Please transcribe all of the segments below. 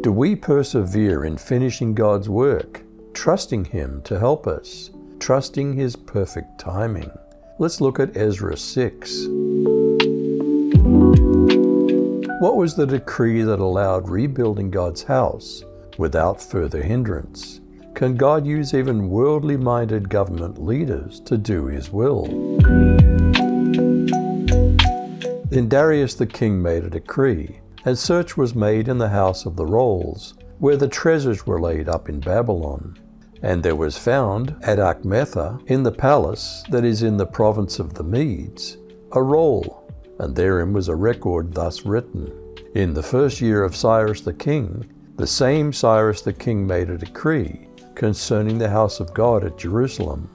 Do we persevere in finishing God's work, trusting Him to help us, trusting His perfect timing? Let's look at Ezra 6. What was the decree that allowed rebuilding God's house without further hindrance? Can God use even worldly-minded government leaders to do His will? Then Darius the king made a decree, and search was made in the house of the rolls, where the treasures were laid up in Babylon. And there was found at Achmetha, in the palace that is in the province of the Medes, a roll, and therein was a record thus written: In the first year of Cyrus the king, the same Cyrus the king made a decree concerning the house of God at Jerusalem.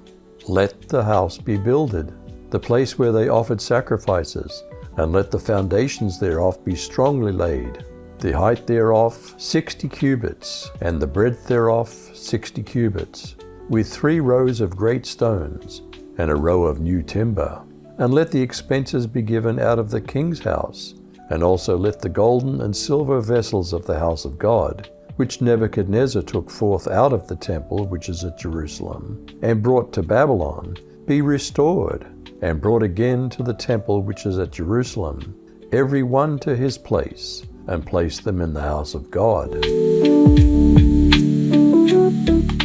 Let the house be builded, the place where they offered sacrifices, and let the foundations thereof be strongly laid, the height thereof 60 cubits, and the breadth thereof 60 cubits, with 3 rows of great stones, and a row of new timber. And let the expenses be given out of the king's house, and also let the golden and silver vessels of the house of God, which Nebuchadnezzar took forth out of the temple which is at Jerusalem, and brought to Babylon, be restored, and brought again to the temple which is at Jerusalem, every one to his place, and place them in the house of God.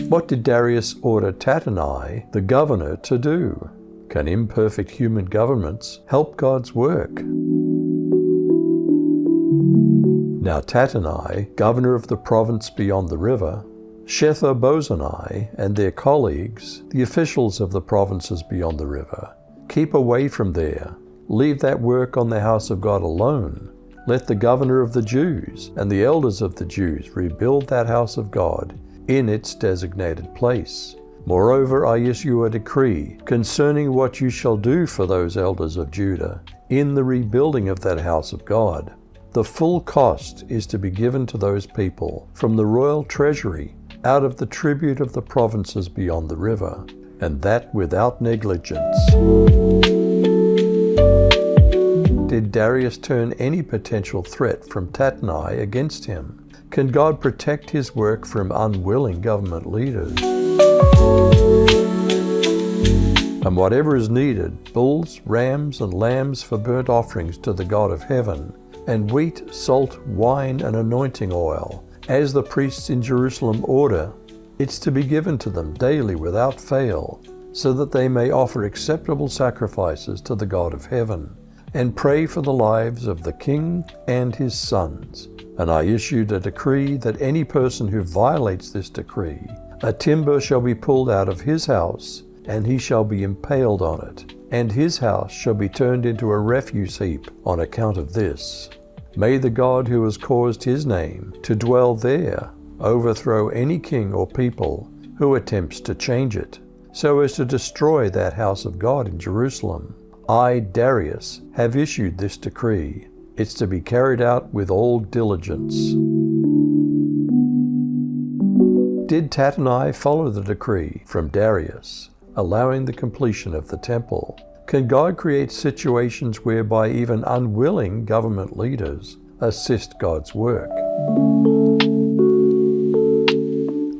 What did Darius order Tattenai, the governor, to do? Can imperfect human governments help God's work? Now Tattenai, governor of the province beyond the river, Shethar-bozenai and their colleagues, the officials of the provinces beyond the river, keep away from there. Leave that work on the house of God alone. Let the governor of the Jews and the elders of the Jews rebuild that house of God in its designated place. Moreover, I issue a decree concerning what you shall do for those elders of Judah in the rebuilding of that house of God. The full cost is to be given to those people from the royal treasury out of the tribute of the provinces beyond the river, and that without negligence. Did Darius turn any potential threat from Tattenai against him? Can God protect His work from unwilling government leaders? And whatever is needed, bulls, rams, and lambs for burnt offerings to the God of heaven, and wheat, salt, wine, and anointing oil, as the priests in Jerusalem order, it's to be given to them daily without fail, so that they may offer acceptable sacrifices to the God of heaven, and pray for the lives of the king and his sons. And I issued a decree that any person who violates this decree, a timber shall be pulled out of his house, and he shall be impaled on it, and his house shall be turned into a refuse heap on account of this. May the God who has caused His name to dwell there overthrow any king or people who attempts to change it, so as to destroy that house of God in Jerusalem. I, Darius, have issued this decree. It's to be carried out with all diligence. Did Tattenai follow the decree from Darius, allowing the completion of the temple? Can God create situations whereby even unwilling government leaders assist God's work?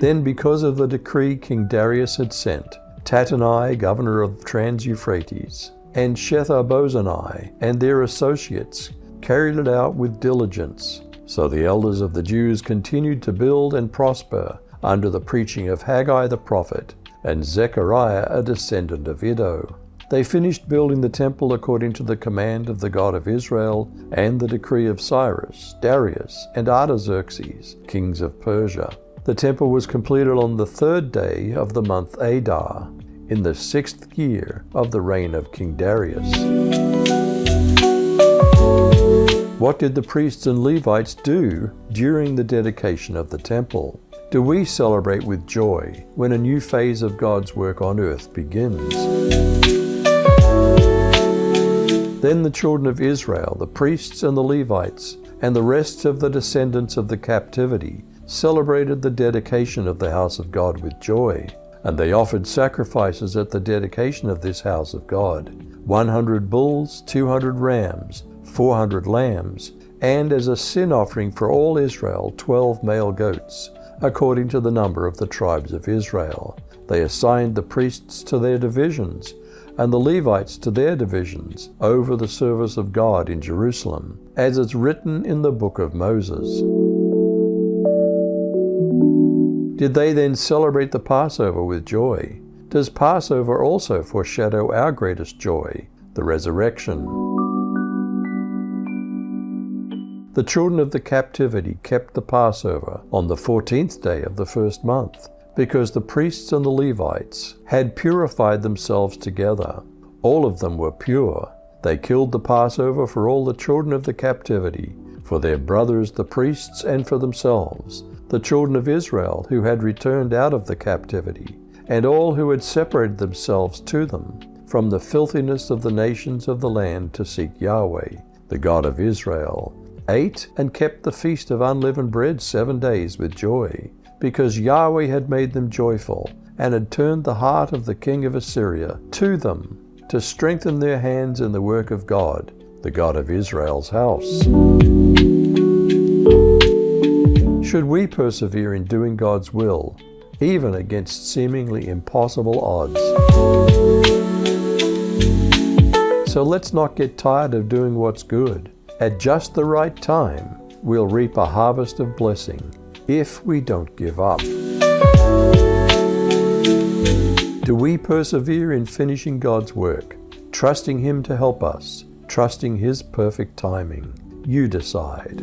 Then, because of the decree King Darius had sent, Tattenai, governor of Trans-Euphrates, and Shethar-bozenai and their associates carried it out with diligence. So the elders of the Jews continued to build and prosper under the preaching of Haggai the prophet and Zechariah, a descendant of Iddo. They finished building the temple according to the command of the God of Israel and the decree of Cyrus, Darius, and Artaxerxes, kings of Persia. The temple was completed on the 3rd day of the month Adar, in the 6th year of the reign of King Darius. What did the priests and Levites do during the dedication of the temple? Do we celebrate with joy when a new phase of God's work on earth begins? Then the children of Israel, the priests and the Levites, and the rest of the descendants of the captivity, celebrated the dedication of the house of God with joy. And they offered sacrifices at the dedication of this house of God, 100 bulls, 200 rams, 400 lambs, and as a sin offering for all Israel 12 male goats, according to the number of the tribes of Israel. They assigned the priests to their divisions, and the Levites to their divisions, over the service of God in Jerusalem, as it's written in the book of Moses. Did they then celebrate the Passover with joy? Does Passover also foreshadow our greatest joy, the resurrection? The children of the captivity kept the Passover on the 14th day of the first month, because the priests and the Levites had purified themselves together. All of them were pure. They killed the Passover for all the children of the captivity, for their brothers the priests and for themselves, the children of Israel who had returned out of the captivity, and all who had separated themselves to them from the filthiness of the nations of the land to seek Yahweh, the God of Israel, ate and kept the feast of unleavened bread 7 days with joy, because Yahweh had made them joyful, and had turned the heart of the king of Assyria to them, to strengthen their hands in the work of God, the God of Israel's house. Should we persevere in doing God's will, even against seemingly impossible odds? So let's not get tired of doing what's good. At just the right time, we'll reap a harvest of blessing, if we don't give up. Do we persevere in finishing God's work, trusting Him to help us, trusting His perfect timing? You decide.